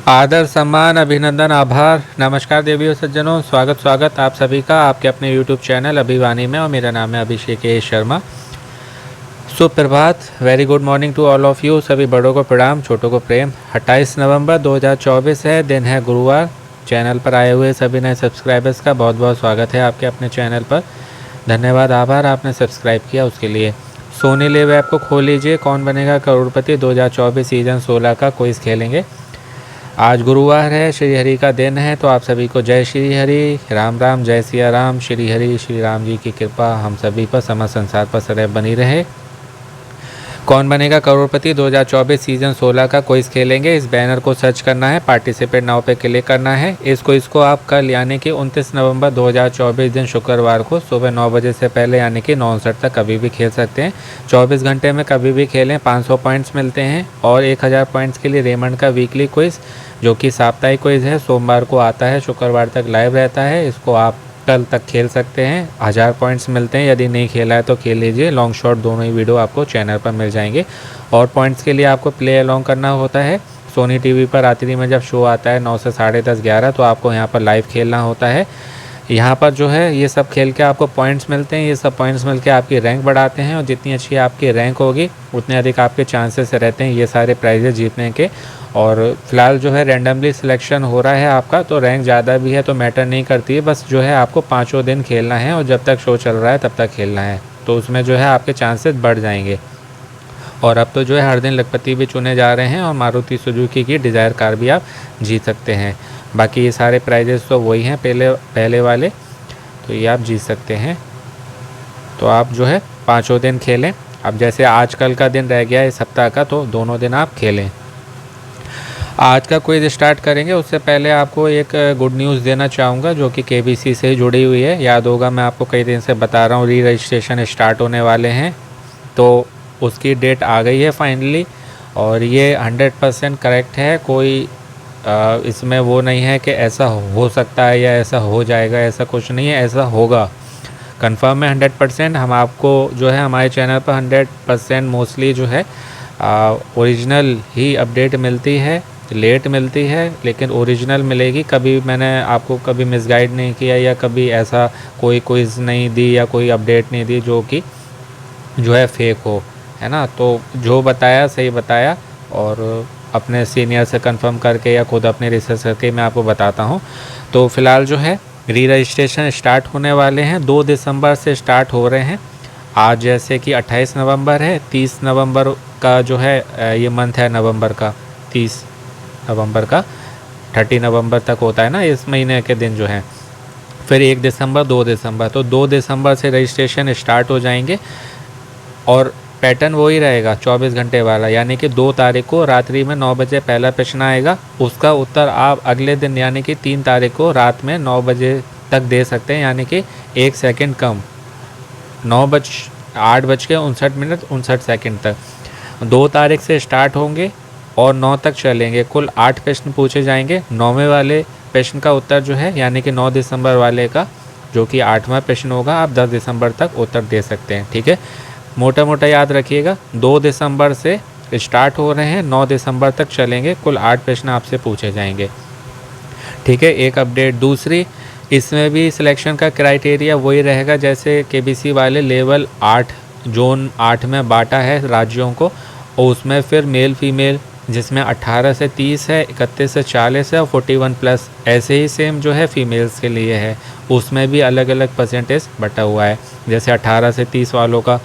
आदर सम्मान अभिनंदन आभार नमस्कार देवियों सज्जनों, स्वागत आप सभी का आपके अपने YouTube चैनल अभिवानी में। और मेरा नाम है अभिषेक शर्मा। सुप्रभात, very good morning to all of you. सभी बड़ों को प्रणाम, छोटों को प्रेम। 28 नवंबर 2024 है, दिन है गुरुवार। चैनल पर आए हुए सभी नए सब्सक्राइबर्स का बहुत बहुत स्वागत है आपके अपने चैनल पर। धन्यवाद, आभार आपने सब्सक्राइब किया उसके लिए। सोनी लिव ऐप को खोल लीजिए। कौन बनेगा करोड़पति 2024 सीजन 16 का क्विज खेलेंगे। आज गुरुवार है, श्री हरि का दिन है, तो आप सभी को जय श्री हरि, राम राम, जय सिया राम। श्री हरि श्री राम जी की कृपा हम सभी पर, समस्त संसार पर सदैव बनी रहे। कौन बनेगा करोड़पति 2024 सीजन 16 का क्विज खेलेंगे। इस बैनर को सर्च करना है, पार्टिसिपेट नाउ पे क्लिक करना है। इस क्विज को आप कल यानी कि 29 नवंबर 2024 दिन शुक्रवार को सुबह 9 बजे से पहले यानी कि 9:59 तक कभी भी खेल सकते हैं। 24 घंटे में कभी भी खेलें, 500 पॉइंट्स मिलते हैं। और 1000 पॉइंट्स के लिए रेमंड का वीकली क्विज जो कि साप्ताहिक क्विज है, सोमवार को आता है, शुक्रवार तक लाइव रहता है। इसको आप कल तक खेल सकते हैं, 1000 पॉइंट्स मिलते हैं। यदि नहीं खेला है तो खेल लीजिए। लॉन्ग शॉट दोनों ही वीडियो आपको चैनल पर मिल जाएंगे। और पॉइंट्स के लिए आपको प्ले अलॉन्ग करना होता है। सोनी टीवी पर रात्रि में जब शो आता है 9 से 10:30 11, तो आपको यहाँ पर लाइव खेलना होता है। यहाँ पर जो है ये सब खेल के आपको पॉइंट्स मिलते हैं। ये सब पॉइंट्स मिलकर आपकी रैंक बढ़ाते हैं, और जितनी अच्छी आपकी रैंक होगी उतने अधिक आपके चांसेस रहते हैं ये सारे प्राइजेस जीतने के। और फिलहाल जो है रैंडमली सिलेक्शन हो रहा है आपका, तो रैंक ज़्यादा भी है तो मैटर नहीं करती है। बस जो है आपको 5 दिन खेलना है, और जब तक शो चल रहा है तब तक खेलना है, तो उसमें जो है आपके चांसेस बढ़ जाएंगे। और अब तो जो है हर दिन लखपति भी चुने जा रहे हैं, और मारुति सुजुकी की डिज़ायर कार भी आप जीत सकते हैं। बाकी ये सारे प्राइजेस तो वही हैं पहले वाले, तो ये आप जीत सकते हैं। तो आप जो है 5 दिन खेलें। अब जैसे आजकल का दिन रह गया है इस सप्ताह का, तो दोनों दिन आप खेलें। आज का क्विज स्टार्ट करेंगे उससे पहले आपको एक गुड न्यूज़ देना चाहूँगा, जो कि केबीसी से जुड़ी हुई है। याद होगा मैं आपको कई दिन से बता रहा हूँ री रजिस्ट्रेशन स्टार्ट होने वाले हैं, तो उसकी डेट आ गई है फाइनली। और ये 100% करेक्ट है। कोई इसमें वो नहीं है कि ऐसा हो सकता है या ऐसा हो जाएगा, ऐसा कुछ नहीं है, ऐसा होगा। कंफर्म है 100%। हम आपको जो है हमारे चैनल पर 100% मोस्टली जो है ओरिजिनल ही अपडेट मिलती है। लेट मिलती है लेकिन ओरिजिनल मिलेगी। कभी मैंने आपको कभी मिसगाइड नहीं किया, या कभी ऐसा कोई क्विज़ नहीं दी या कोई अपडेट नहीं दी जो कि जो है फेक हो, है ना। तो जो बताया सही बताया, और अपने सीनियर से कंफर्म करके या खुद अपने रिसर्च करके मैं आपको बताता हूँ। तो फ़िलहाल जो है री रजिस्ट्रेशन स्टार्ट होने वाले हैं, 2 दिसंबर से स्टार्ट हो रहे हैं। आज जैसे कि 28 नवंबर है, 30 नवंबर का जो है ये मंथ है नवंबर का, 30 नवंबर का 30 नवंबर तक होता है ना इस महीने के दिन जो हैं। फिर 1 दिसंबर, 2 दिसंबर, तो 2 दिसंबर से रजिस्ट्रेशन स्टार्ट हो जाएंगे। और पैटर्न वही रहेगा 24 घंटे वाला, यानी कि 2 तारीख को रात्रि में 9 बजे पहला प्रश्न आएगा। उसका उत्तर आप अगले दिन यानी कि 3 तारीख को रात में 9 बजे तक दे सकते हैं, यानी कि 1 सेकंड कम, 8:59 तक। 2 तारीख से स्टार्ट होंगे और 9 तक चलेंगे। कुल 8 प्रश्न पूछे जाएंगे। 9वें वाले प्रश्न का उत्तर जो है यानी कि 9 दिसंबर वाले का, जो कि 8वां प्रश्न होगा, आप 10 दिसंबर तक उत्तर दे सकते हैं। ठीक है, मोटा मोटा याद रखिएगा। 2 दिसंबर से स्टार्ट हो रहे हैं, 9 दिसंबर तक चलेंगे। कुल 8 प्रश्न आपसे पूछे जाएंगे। ठीक है, एक अपडेट दूसरी, इसमें भी सिलेक्शन का क्राइटेरिया वही रहेगा जैसे केबीसी वाले लेवल 8 जोन 8 में बांटा है राज्यों को। और उसमें फिर मेल फीमेल जिसमें 18 से 30 है, 31 से 40 है, और 41+। ऐसे ही सेम जो है फीमेल्स के लिए है, उसमें भी अलग अलग परसेंटेज बटा हुआ है। जैसे 18 से 30 वालों का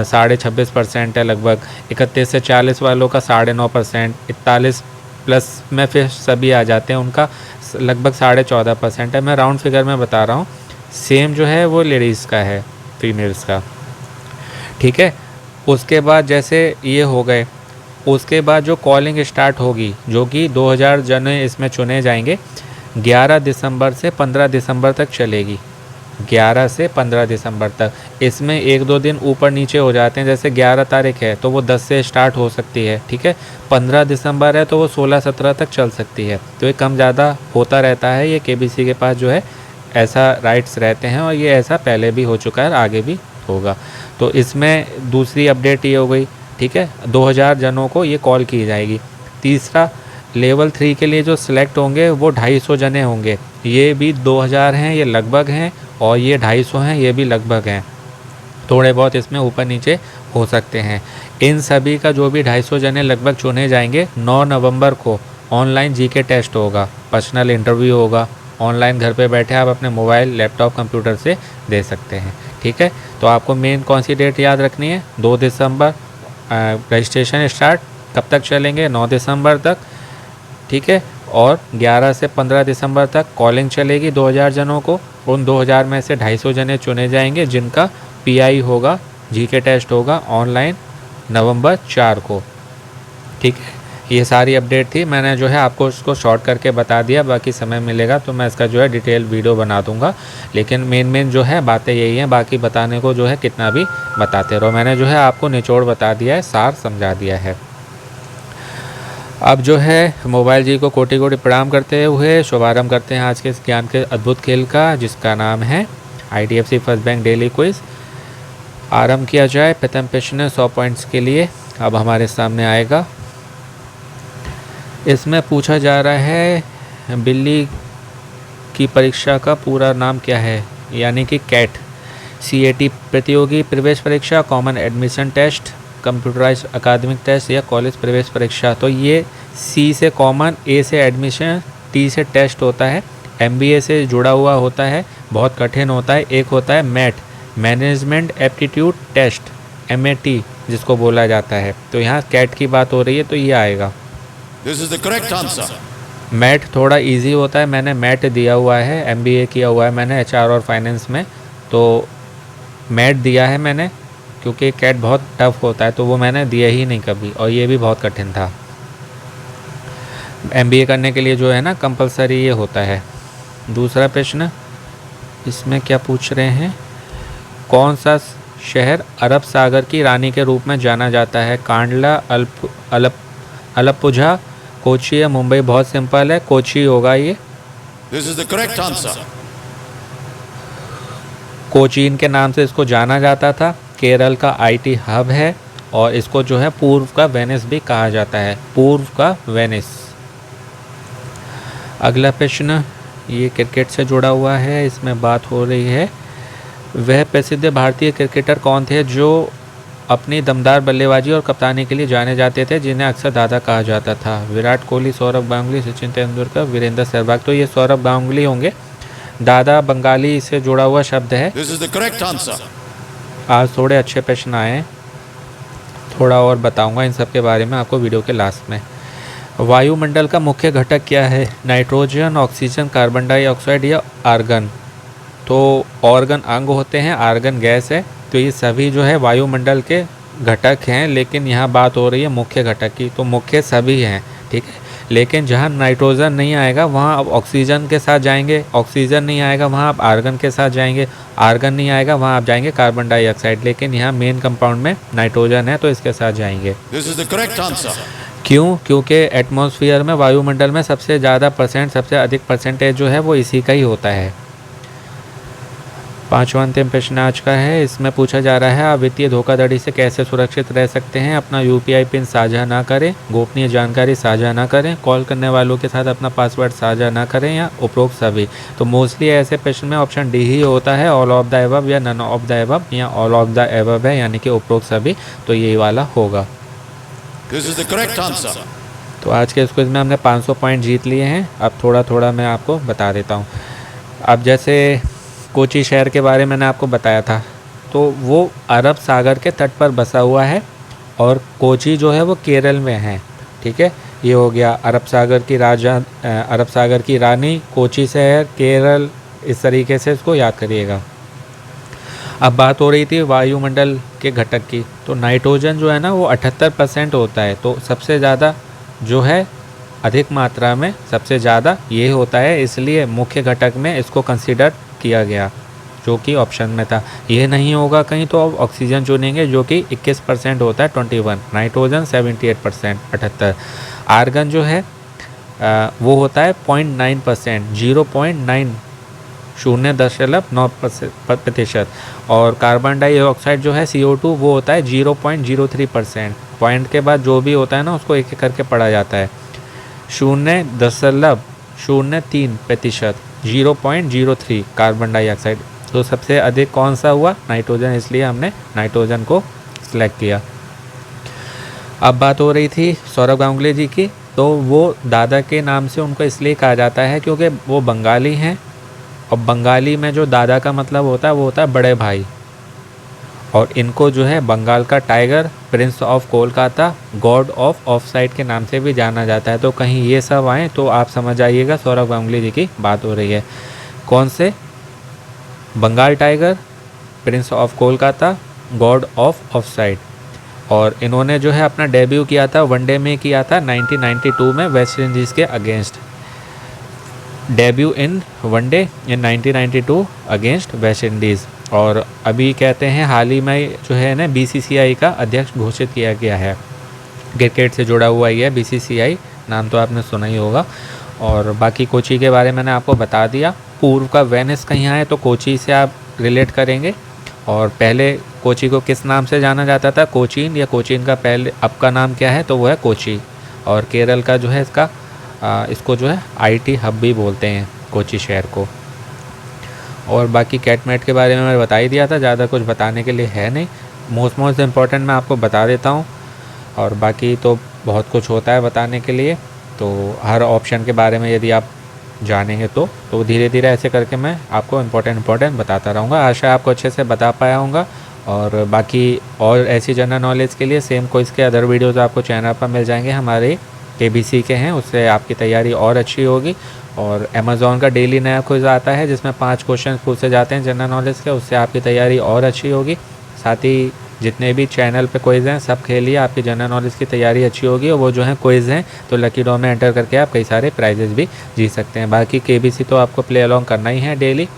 26.5% है लगभग, 31 से 40 वालों का 9.5%, 41+ में फिर सभी आ जाते हैं, उनका लगभग 14.5% है। मैं राउंड फिगर में बता रहा हूँ। सेम जो है वो लेडीज़ का है, फीमेल्स का। ठीक है, उसके बाद जैसे ये हो गए, उसके बाद जो कॉलिंग स्टार्ट होगी, जो कि 2000 जन इसमें चुने जाएंगे, 11 दिसंबर से 15 दिसंबर तक चलेगी। 11 से 15 दिसंबर तक। इसमें 1-2 दिन ऊपर नीचे हो जाते हैं, जैसे 11 तारीख है तो वो 10 से स्टार्ट हो सकती है। ठीक है, 15 दिसंबर है तो वो 16-17 तक चल सकती है। तो ये कम ज़्यादा होता रहता है। ये केबीसी के पास जो है ऐसा राइट्स रहते हैं, और ये ऐसा पहले भी हो चुका है, आगे भी होगा। तो इसमें दूसरी अपडेट ये हो गई। ठीक है, 2000 जनों को ये कॉल की जाएगी। तीसरा, लेवल 3 के लिए जो सिलेक्ट होंगे वो 250 जने होंगे। ये भी 2000 हैं, ये लगभग हैं, और ये 250 हैं, ये भी लगभग हैं। थोड़े बहुत इसमें ऊपर नीचे हो सकते हैं। इन सभी का जो भी 250 जने लगभग चुने जाएंगे, 9 नवंबर को ऑनलाइन जीके टेस्ट होगा, पर्सनल इंटरव्यू होगा। ऑनलाइन घर पे बैठे आप अपने मोबाइल, लैपटॉप, कंप्यूटर से दे सकते हैं। ठीक है, तो आपको मेन कौन सी डेट याद रखनी है? 2 दिसंबर रजिस्ट्रेशन स्टार्ट। कब तक चलेंगे? 9 दिसंबर तक। ठीक है, और 11 से 15 दिसंबर तक कॉलिंग चलेगी 2000 जनों को। उन 2000 में से 250 जने चुने जाएंगे जिनका पीआई होगा, जीके टेस्ट होगा ऑनलाइन नवंबर 4 को। ठीक है, ये सारी अपडेट थी। मैंने जो है आपको इसको शॉर्ट करके बता दिया, बाकी समय मिलेगा तो मैं इसका जो है डिटेल वीडियो बना दूंगा। लेकिन मेन जो है बातें यही हैं, बाकी बताने को जो है कितना भी बताते रहो। मैंने जो है आपको निचोड़ बता दिया है, सार समझा दिया है। अब जो है मोबाइल जी को कोटि कोटि प्रणाम करते हुए शुभारंभ करते हैं आज के इस ज्ञान के अद्भुत खेल का, जिसका नाम है IDFC first bank daily quiz. आरंभ किया जाए। प्रथम प्रश्न 100 पॉइंट्स के लिए अब हमारे सामने आएगा। इसमें पूछा जा रहा है बिल्ली की परीक्षा का पूरा नाम क्या है, यानी कि कैट। CAT प्रतियोगी प्रवेश परीक्षा, कॉमन एडमिशन टेस्ट, कंप्यूटराइज्ड अकादमिक टेस्ट या कॉलेज प्रवेश परीक्षा। तो ये C से कॉमन, A से एडमिशन, T से टेस्ट होता है, MBA से जुड़ा हुआ होता है, बहुत कठिन होता है। एक होता है MAT, management aptitude test, MAT जिसको बोला जाता है। तो यहाँ कैट की बात हो रही है तो ये आएगा। This is the correct answer. MAT थोड़ा इजी होता है, मैंने मैट दिया हुआ है, MBA किया हुआ है मैंने HR और फाइनेंस में, तो मैट दिया है मैंने, क्योंकि कैट बहुत टफ होता है तो वो मैंने दिया ही नहीं कभी, और ये भी बहुत कठिन था। MBA करने के लिए जो है ना कंपलसरी ये होता है। दूसरा प्रश्न इसमें क्या पूछ रहे हैं, कौन सा शहर अरब सागर की रानी के रूप में जाना जाता है? कांडला, अलप्पुझा, कोची या मुंबई? बहुत सिंपल है, कोची होगा ये। This is the correct answer. Cochin के नाम से इसको जाना जाता था, केरल का IT हब है, और इसको जो है पूर्व का वेनिस भी कहा जाता है, पूर्व का वेनिस। अगला प्रश्न ये क्रिकेट से जुड़ा हुआ है, इसमें बात हो रही है वह प्रसिद्ध भारतीय क्रिकेटर कौन थे जो अपनी दमदार बल्लेबाजी और कप्तानी के लिए जाने जाते थे, जिन्हें अक्सर दादा कहा जाता था? विराट कोहली, सौरभ गांगुली, सचिन तेंदुलकर, वीरेंद्र सहवाग। तो ये सौरभ गांगुली होंगे। दादा बंगाली से जुड़ा हुआ शब्द है। This is the correct answer. आज थोड़े अच्छे प्रश्न आए हैं, थोड़ा और बताऊंगा इन सब के बारे में आपको वीडियो के लास्ट में। वायुमंडल का मुख्य घटक क्या है? नाइट्रोजन, ऑक्सीजन, कार्बन डाइऑक्साइड या आर्गन? तो ऑर्गन अंग होते हैं, आर्गन गैस है। तो ये सभी जो है वायुमंडल के घटक हैं, लेकिन यहाँ बात हो रही है मुख्य घटक की, तो मुख्य सभी हैं। ठीक है, लेकिन जहाँ नाइट्रोजन नहीं आएगा वहाँ आप ऑक्सीजन के साथ जाएंगे, ऑक्सीजन नहीं आएगा वहाँ आप आर्गन के साथ जाएंगे, आर्गन नहीं आएगा वहाँ आप जाएंगे कार्बन डाइऑक्साइड। लेकिन यहाँ मेन कंपाउंड में नाइट्रोजन है तो इसके साथ जाएंगे। This is the correct answer. क्यों? क्योंकि एटमॉस्फेयर में, वायुमंडल में सबसे ज़्यादा परसेंट, सबसे अधिक परसेंटेज जो है वो इसी का ही होता है। पांचवा अंतिम प्रश्न आज का है। इसमें पूछा जा रहा है आप वित्तीय धोखाधड़ी से कैसे सुरक्षित रह सकते हैं? अपना UPI पिन साझा ना करें, गोपनीय जानकारी साझा ना करें, कॉल करने वालों के साथ अपना पासवर्ड साझा ना करें, या उपरोक्त सभी। तो मोस्टली ऐसे प्रश्न में ऑप्शन डी ही होता है, ऑल ऑफ द एबव या नन ऑफ द एबव, या ऑल ऑफ द एबव है यानी कि उपरोक्त सभी, तो ये वाला होगा। This is the correct answer. तो आज के इस क्विज में हमने 500 पॉइंट जीत लिए हैं। अब थोड़ा थोड़ा मैं आपको बता देता हूँ। अब जैसे कोची शहर के बारे में मैंने आपको बताया था, तो वो अरब सागर के तट पर बसा हुआ है, और कोची जो है वो केरल में है। ठीक है, ये हो गया अरब सागर की रानी, कोची शहर, केरल, इस तरीके से इसको याद करिएगा। अब बात हो रही थी वायुमंडल के घटक की, तो नाइट्रोजन जो है ना वो 78% होता है, तो सबसे ज़्यादा जो है अधिक मात्रा में सबसे ज़्यादा ये होता है, इसलिए मुख्य घटक में इसको कंसीडर किया गया, जो कि ऑप्शन में था। ये नहीं होगा कहीं तो अब ऑक्सीजन चुनेंगे जो कि 21% होता है, 21, नाइट्रोजन 78%, 78। आर्गन जो है वो होता है 0.9%, 0.9, 0.9%, और कार्बन डाइऑक्साइड जो है CO2 वो होता है 0.03%। पॉइंट के बाद जो भी होता है ना उसको एक एक करके पढ़ा जाता है। 0.03%, 0.03 कार्बन डाइऑक्साइड। तो सबसे अधिक कौन सा हुआ? नाइट्रोजन, इसलिए हमने नाइट्रोजन को सिलेक्ट किया। अब बात हो रही थी सौरभ गांगुली जी की, तो वो दादा के नाम से उनको इसलिए कहा जाता है क्योंकि वो बंगाली हैं, और बंगाली में जो दादा का मतलब होता है वो होता है बड़े भाई, और इनको जो है बंगाल का tiger, prince of Kolkata, god of offside के नाम से भी जाना जाता है। तो कहीं ये सब आए तो आप समझ आइएगा सौरभ गांगुली जी की बात हो रही है। कौन से? Bengal tiger, prince of Kolkata, god of offside. और इन्होंने जो है अपना डेब्यू किया था वनडे में किया था 1992 में वेस्ट इंडीज़ के against. Debut in one day in 1992 against West Indies. और अभी कहते हैं हाल ही में जो है ना BCCI का अध्यक्ष घोषित किया गया है। क्रिकेट से जुड़ा हुआ ही है BCCI, नाम तो आपने सुना ही होगा। और बाकी कोची के बारे में मैंने आपको बता दिया। पूर्व का वेनिस कहीं आए तो कोची से आप रिलेट करेंगे। और पहले कोची को किस नाम से जाना जाता था? कोचीन, या कोचीन का पहले अब का नाम क्या है? तो वो है कोची। और केरल का जो है इसको जो है IT हब भी बोलते हैं कोची शहर को। और बाकी कैटमेट के बारे में मैंने बता ही दिया था, ज़्यादा कुछ बताने के लिए है नहीं। मोस्ट इम्पॉर्टेंट मैं आपको बता देता हूँ, और बाकी तो बहुत कुछ होता है बताने के लिए। तो हर ऑप्शन के बारे में यदि आप जानेंगे तो धीरे धीरे ऐसे करके मैं आपको इम्पोर्टेंट बताता रहूँगा। आशा आपको अच्छे से बता पाया हूँगा। और बाकी और ऐसी जनरल नॉलेज के लिए सेम क्विज़ के अदर वीडियोज़ आपको चैनल पर मिल जाएंगे, हमारे KBC के हैं, उससे आपकी तैयारी और अच्छी होगी। और अमेज़ॉन का डेली नया क्विज़ आता है जिसमें 5 क्वेश्चन पूछे जाते हैं जनरल नॉलेज के, उससे आपकी तैयारी और अच्छी होगी। साथ ही जितने भी चैनल पे क्विज़ हैं सब खेलिए, आपकी जनरल नॉलेज की तैयारी अच्छी होगी। और वो जो है क्विज़ हैं तो लकी ड्रॉ में एंटर करके आप कई सारे प्राइजेज़ भी जीत सकते हैं। बाकी KBC तो आपको प्ले अलॉन्ग करना ही है डेली।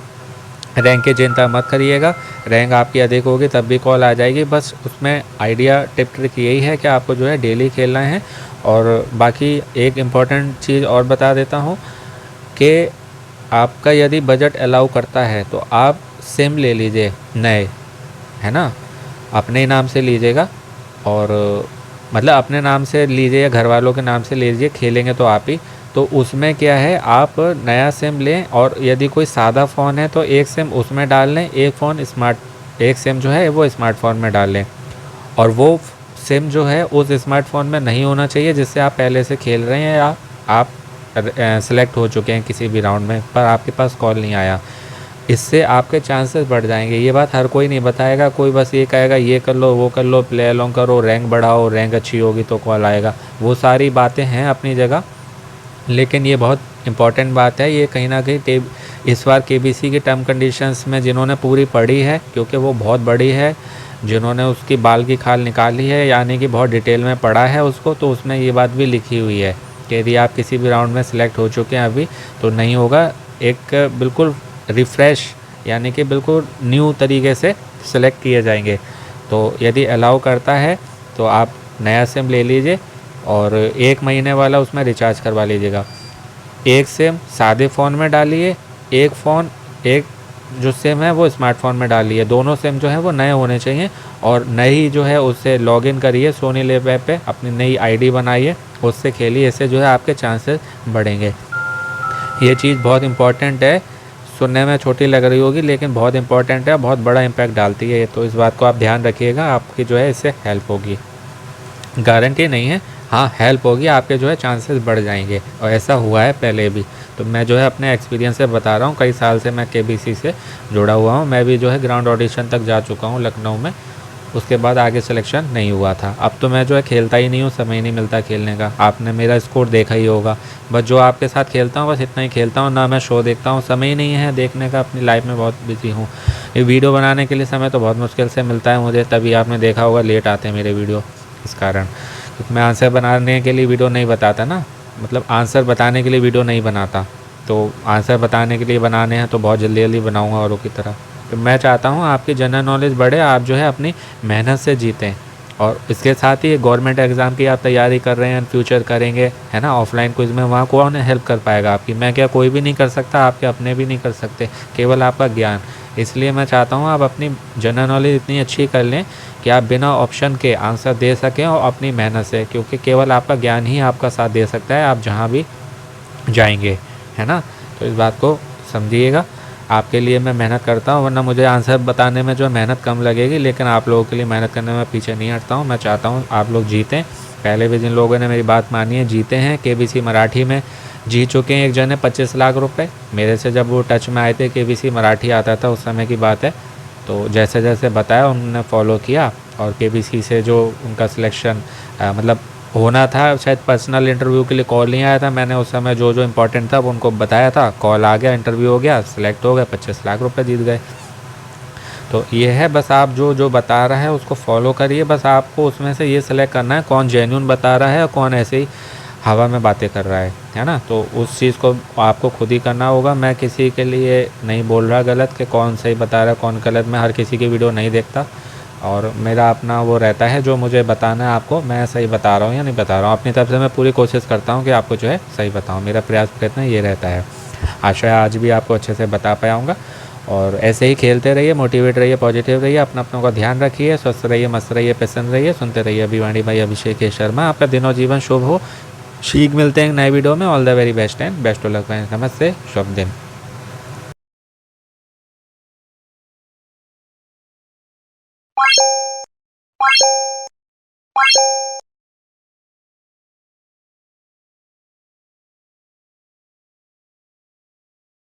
रैंक की चिंता मत करिएगा, रैंक आपकी अधिक होगी तब भी कॉल आ जाएगी। बस उसमें आइडिया टिप ट्रिक यही है कि आपको जो है डेली खेलना है। और बाकी एक इम्पॉर्टेंट चीज़ और बता देता हूँ कि आपका यदि बजट अलाउ करता है तो आप सिम ले लीजिए नए, है ना, अपने ही नाम से लीजिएगा। और मतलब अपने नाम से लीजिए या घर वालों के नाम से लीजिए, खेलेंगे तो आप ही। तो उसमें क्या है, आप नया सिम लें, और यदि कोई सादा फ़ोन है तो एक सिम उसमें डाल लें, एक सिम जो है वो स्मार्टफोन में डाल लें। और वो सिम जो है उस स्मार्टफोन में नहीं होना चाहिए जिससे आप पहले से खेल रहे हैं, या आप सेलेक्ट हो चुके हैं किसी भी राउंड में पर आपके पास कॉल नहीं आया। इससे आपके चांसेस बढ़ जाएंगे। ये बात हर कोई नहीं बताएगा, कोई बस ये कहेगा ये कर लो, वो कर लो, प्ले अलॉन्ग करो, रैंक बढ़ाओ, रैंक अच्छी होगी तो कॉल आएगा। वो सारी बातें हैं अपनी जगह, लेकिन ये बहुत इंपॉर्टेंट बात है। ये कहीं ना कहीं इस बार KBC की टर्म कंडीशंस में जिन्होंने पूरी पढ़ी है, क्योंकि वो बहुत बड़ी है, जिन्होंने उसकी बाल की खाल निकाली है, यानी कि बहुत डिटेल में पढ़ा है उसको, तो उसमें ये बात भी लिखी हुई है कि यदि आप किसी भी राउंड में सिलेक्ट हो चुके हैं अभी तो नहीं होगा, एक बिल्कुल रिफ़्रेश यानी कि बिल्कुल न्यू तरीके से सिलेक्ट किए जाएंगे। तो यदि अलाउ करता है तो आप नया सिम ले लीजिए और 1 महीने वाला उसमें रिचार्ज करवा लीजिएगा। एक सिम सादे फ़ोन में डालिए, एक जो सिम है वो स्मार्टफोन में डालिए। दोनों सिम जो है वो नए होने चाहिए, और नई जो है उससे लॉगिन करिए सोनी लिव ऐप पे, अपनी नई ID बनाइए, उससे खेलिए। इससे जो है आपके चांसेस बढ़ेंगे। ये चीज़ बहुत इंपॉर्टेंट है, सुनने में छोटी लग रही होगी लेकिन बहुत इंपॉर्टेंट है, बहुत बड़ा इम्पैक्ट डालती है। तो इस बात को आप ध्यान रखिएगा, आपकी जो है इससे हेल्प होगी। गारंटी नहीं है, हाँ हेल्प होगी, आपके जो है चांसेस बढ़ जाएंगे, और ऐसा हुआ है पहले भी। तो मैं जो है अपने एक्सपीरियंस से बता रहा हूँ, कई साल से मैं KBC से जुड़ा हुआ हूँ। मैं भी जो है ग्राउंड ऑडिशन तक जा चुका हूँ लखनऊ में, उसके बाद आगे सिलेक्शन नहीं हुआ था। अब तो मैं जो है खेलता ही नहीं हूँ, समय ही नहीं मिलता खेलने का। आपने मेरा स्कोर देखा ही होगा, बस जो आपके साथ खेलता हूँ बस इतना ही खेलता हूँ, ना मैं शो देखता हूँ, समय ही नहीं है देखने का, अपनी लाइफ में बहुत बिजी हूँ। ये वीडियो बनाने के लिए समय तो बहुत मुश्किल से मिलता है मुझे, तभी आपने देखा होगा लेट आते हैं मेरे वीडियो इस कारण, क्योंकि मैं आंसर बनाने के लिए वीडियो नहीं बताता ना, मतलब आंसर बताने के लिए वीडियो नहीं बनाता। तो आंसर बताने के लिए बनाने हैं तो बहुत जल्दी जल्दी बनाऊँगा औरों की तरह। तो मैं चाहता हूँ आपकी जनरल नॉलेज बढ़े, आप जो है अपनी मेहनत से जीतें। और इसके साथ ही गवर्नमेंट एग्ज़ाम की आप तैयारी कर रहे हैं, फ्यूचर करेंगे, है ना, ऑफलाइन क्विज़ में, वहाँ कौन हेल्प कर पाएगा आपकी? मैं क्या, कोई भी नहीं कर सकता, आपके अपने भी नहीं कर सकते, केवल आपका ज्ञान। इसलिए मैं चाहता हूँ आप अपनी जनरल नॉलेज इतनी अच्छी कर लें कि आप बिना ऑप्शन के आंसर दे सकें और अपनी मेहनत से, क्योंकि केवल आपका ज्ञान ही आपका साथ दे सकता है आप जहाँ भी जाएंगे, है ना। तो इस बात को समझिएगा। आपके लिए मैं मेहनत करता हूँ, वरना मुझे आंसर बताने में जो मेहनत कम लगेगी, लेकिन आप लोगों के लिए मेहनत करने में पीछे नहीं हटता हूँ। मैं चाहता हूँ आप लोग जीतें। पहले भी जिन लोगों ने मेरी बात मानी है जीते हैं। केबीसी मराठी में जीत चुके हैं एक जने 25 लाख रुपए। मेरे से जब वो टच में आए थे, केबीसी मराठी आता था उस समय की बात है, तो जैसे जैसे बताया उन्होंने फॉलो किया और केबीसी से जो उनका सिलेक्शन मतलब होना था, शायद पर्सनल इंटरव्यू के लिए कॉल नहीं आया था। मैंने उस समय जो जो इम्पोर्टेंट था वो उनको बताया था, कॉल आ गया, इंटरव्यू हो गया, सिलेक्ट हो गया, 25 लाख रुपए जीत गए। तो ये है, बस आप जो जो बता रहा है उसको फॉलो करिए। बस आपको उसमें से ये सिलेक्ट करना है कौन जेन्यून बता रहा है और कौन ऐसे ही हवा में बातें कर रहा है ना। तो उस चीज़ को आपको खुद ही करना होगा। मैं किसी के लिए नहीं बोल रहा गलत कि कौन सही बता रहा है कौन गलत। मैं हर किसी की वीडियो नहीं देखता और मेरा अपना वो रहता है जो मुझे बताना है आपको, मैं सही बता रहा हूँ या नहीं बता रहा हूँ। अपनी तरफ से मैं पूरी कोशिश करता हूँ कि आपको जो है सही बताऊँ। मेरा प्रयास प्रयत्न ये रहता है। आशा है आज भी आपको अच्छे से बता पाऊँगा। और ऐसे ही खेलते रहिए, मोटिवेट रहिए, पॉजिटिव रहिए, अपना अपनों का ध्यान रखिए, स्वस्थ रहिए, मस्त रहिए, प्रसन्न रहिए। सुनते रहिए अभिवाणी भाई अभिषेक शर्मा। आपका दिनों जीवन शुभ हो। शीघ्र मिलते हैं नए वीडियो में। All the very best and best of luck. नमस्ते, शुभ दिन।